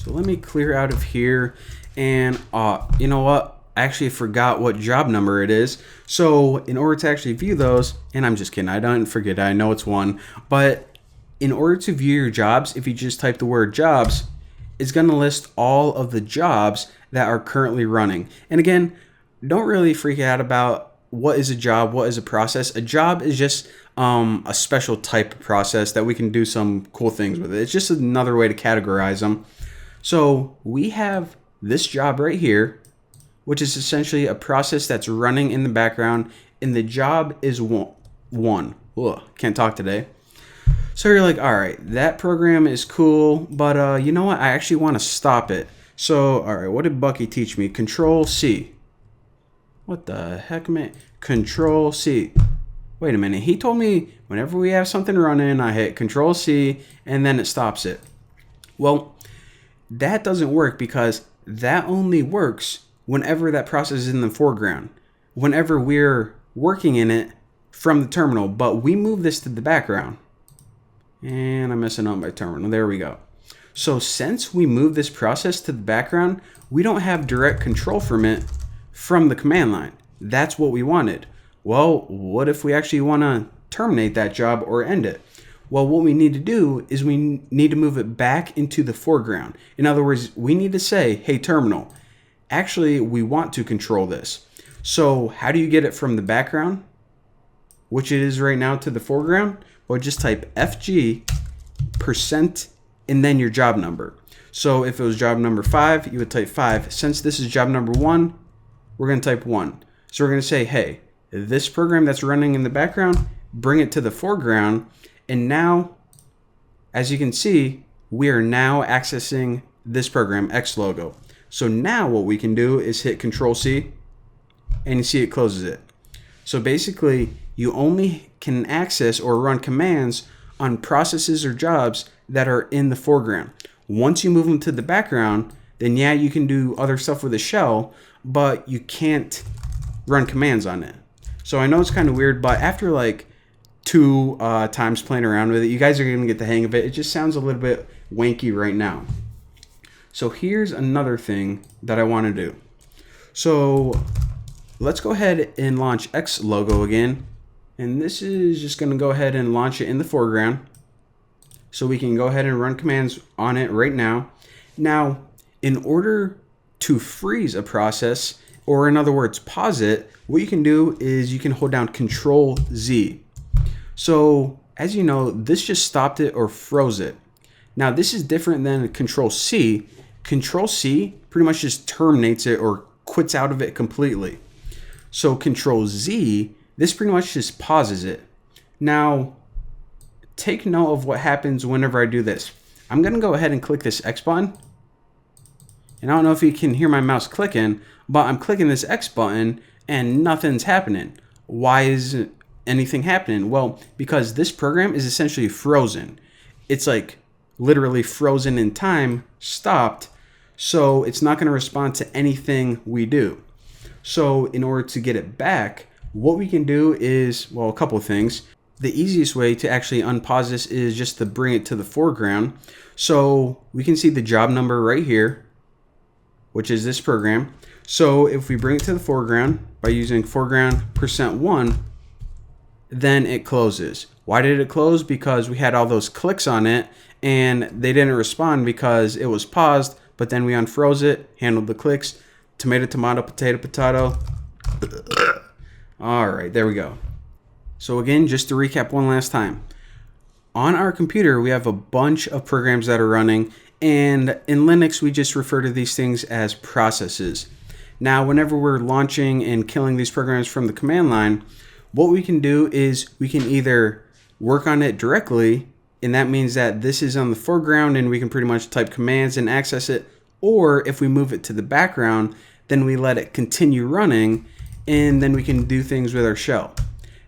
So let me clear out of here. And you know what? I actually forgot what job number it is. So in order to actually view those, and I'm just kidding, I don't forget it. I know it's 1. But in order to view your jobs, if you just type the word jobs, it's going to list all of the jobs that are currently running. And again, don't really freak out about what is a job, what is a process. A job is just a special type of process that we can do some cool things with it. It's just another way to categorize them. So we have this job right here, which is essentially a process that's running in the background, and the job is one. Ugh, can't talk today. So you're like, all right, that program is cool, but you know what? I actually want to stop it. So, all right, what did Bucky teach me? Control C. What the heck, man? Control C. Wait a minute. He told me whenever we have something running, I hit Control C and then it stops it. Well, that doesn't work because that only works whenever that process is in the foreground, whenever we're working in it from the terminal, but we move this to the background. And I'm messing up my terminal. There we go. So since we move this process to the background, we don't have direct control from it from the command line. That's what we wanted. Well, what if we actually want to terminate that job or end it? Well, what we need to do is we need to move it back into the foreground. In other words, we need to say, hey, terminal, actually, we want to control this. So how do you get it from the background, which it is right now, to the foreground? Well, just type FG % and then your job number. So if it was job number 5, you would type 5. Since this is job number 1, we're going to type 1. So we're going to say, hey, this program that's running in the background, bring it to the foreground. And now, as you can see, we are now accessing this program, Xlogo. So now what we can do is hit Control C, and you see it closes it. So basically, you only can access or run commands on processes or jobs that are in the foreground. Once you move them to the background, then yeah, you can do other stuff with the shell, but you can't run commands on it. So I know it's kind of weird, but after like 2 times playing around with it, you guys are going to get the hang of it. It just sounds a little bit wanky right now. So here's another thing that I want to do. So let's go ahead and launch Xlogo again. And this is just going to go ahead and launch it in the foreground. So we can go ahead and run commands on it right now. Now, in order to freeze a process, or in other words, pause it, what you can do is you can hold down Control Z. So as you know, this just stopped it or froze it. Now this is different than Control C. Control C pretty much just terminates it or quits out of it completely. So Control Z, this pretty much just pauses it. Now, take note of what happens whenever I do this. I'm going to go ahead and click this X button. And I don't know if you can hear my mouse clicking, but I'm clicking this X button and nothing's happening. Why isn't anything happening? Well, because this program is essentially frozen. It's like literally frozen in time, stopped, so it's not going to respond to anything we do. So in order to get it back, what we can do is, well, a couple of things. The easiest way to actually unpause this is just to bring it to the foreground. So we can see the job number right here, which is this program. So if we bring it to the foreground by using foreground %1, then it closes. Why did it close? Because we had all those clicks on it and they didn't respond because it was paused, but then we unfroze it, handled the clicks, tomato, tomato, potato, potato. All right, there we go. So again, just to recap one last time, on our computer, we have a bunch of programs that are running, and in Linux, we just refer to these things as processes. Now, whenever we're launching and killing these programs from the command line, what we can do is we can either work on it directly, and that means that this is on the foreground and we can pretty much type commands and access it, or if we move it to the background, then we let it continue running, and then we can do things with our shell.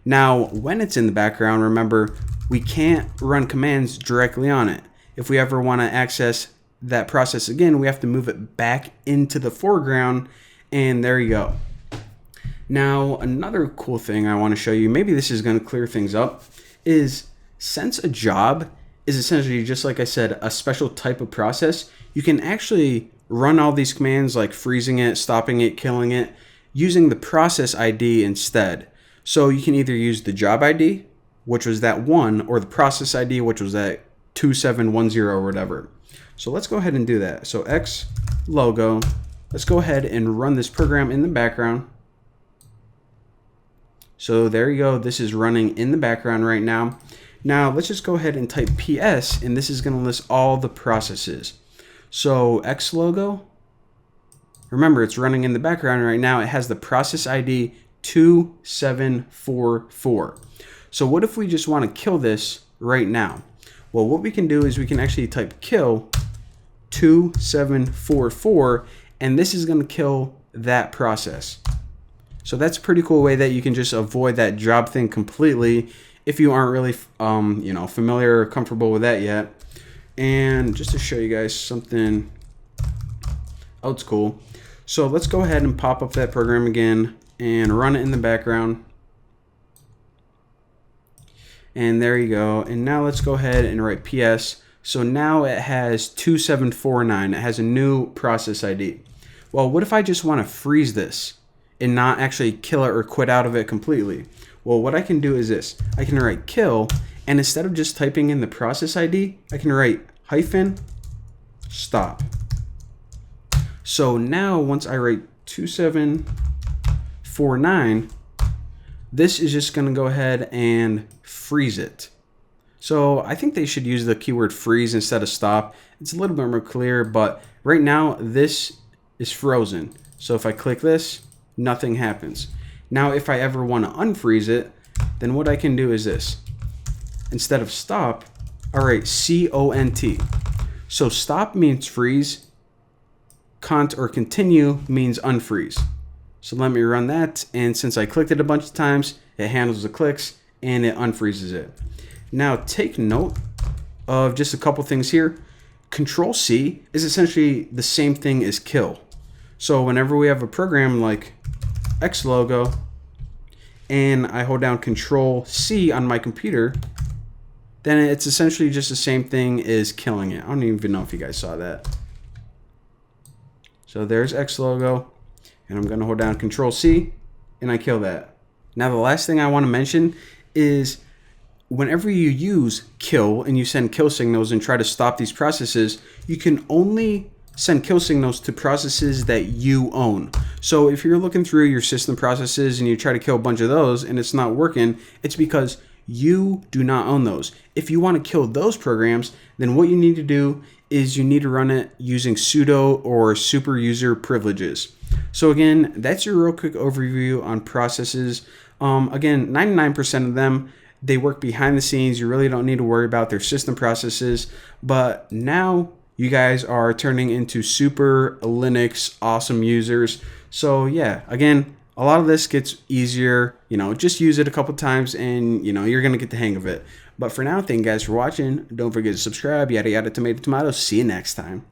Now, when it's in the background, remember, we can't run commands directly on it. If we ever want to access that process again, we have to move it back into the foreground, and there you go. Now, another cool thing I want to show you, maybe this is going to clear things up, is since a job is essentially, just like I said, a special type of process. You can actually run all these commands like freezing it, stopping it, killing it, using the process ID instead. So you can either use the job ID, which was that 1, or the process ID, which was that 2710 or whatever. So let's go ahead and do that. So X logo, let's go ahead and run this program in the background. So there you go. This is running in the background right now. Now let's just go ahead and type PS, and this is going to list all the processes. So X logo, remember it's running in the background right now. It has the process ID 2744. So what if we just want to kill this right now? Well, what we can do is we can actually type kill 2744, and this is going to kill that process. So that's a pretty cool way that you can just avoid that job thing completely if you aren't really familiar or comfortable with that yet. And just to show you guys something else cool, so let's go ahead and pop up that program again and run it in the background. And there you go. And now let's go ahead and write PS. So now it has 2749. It has a new process ID. Well, what if I just want to freeze this and not actually kill it or quit out of it completely? Well, what I can do is this. I can write kill, and instead of just typing in the process ID, I can write hyphen stop. So now once I write 2749, this is just going to go ahead and freeze it. So I think they should use the keyword freeze instead of stop. It's a little bit more clear, but right now this is frozen. So if I click this, nothing happens. Now if I ever want to unfreeze it, then what I can do is this. Instead of stop, I write CONT. So stop means freeze, cont or continue means unfreeze. So let me run that, and since I clicked it a bunch of times, it handles the clicks and it unfreezes it. Now take note of just a couple things here. Control C is essentially the same thing as kill. So whenever we have a program like X logo and I hold down Control C on my computer, then it's essentially just the same thing as killing it. I don't even know if you guys saw that. So there's X logo, and I'm gonna hold down Control C and I kill that. Now the last thing I want to mention is whenever you use kill and you send kill signals and try to stop these processes, you can only send kill signals to processes that you own. So if you're looking through your system processes and you try to kill a bunch of those and it's not working, it's because you do not own those. If you want to kill those programs, then what you need to do is you need to run it using sudo or super user privileges. So again, that's your real quick overview on processes. Again, 99% of them, they work behind the scenes. You really don't need to worry about their system processes. But now you guys are turning into super Linux awesome users. So yeah, again, a lot of this gets easier. Just use it a couple times and you're gonna get the hang of it. But for now, thank you guys for watching. Don't forget to subscribe. Yada yada, tomato tomato. See you next time.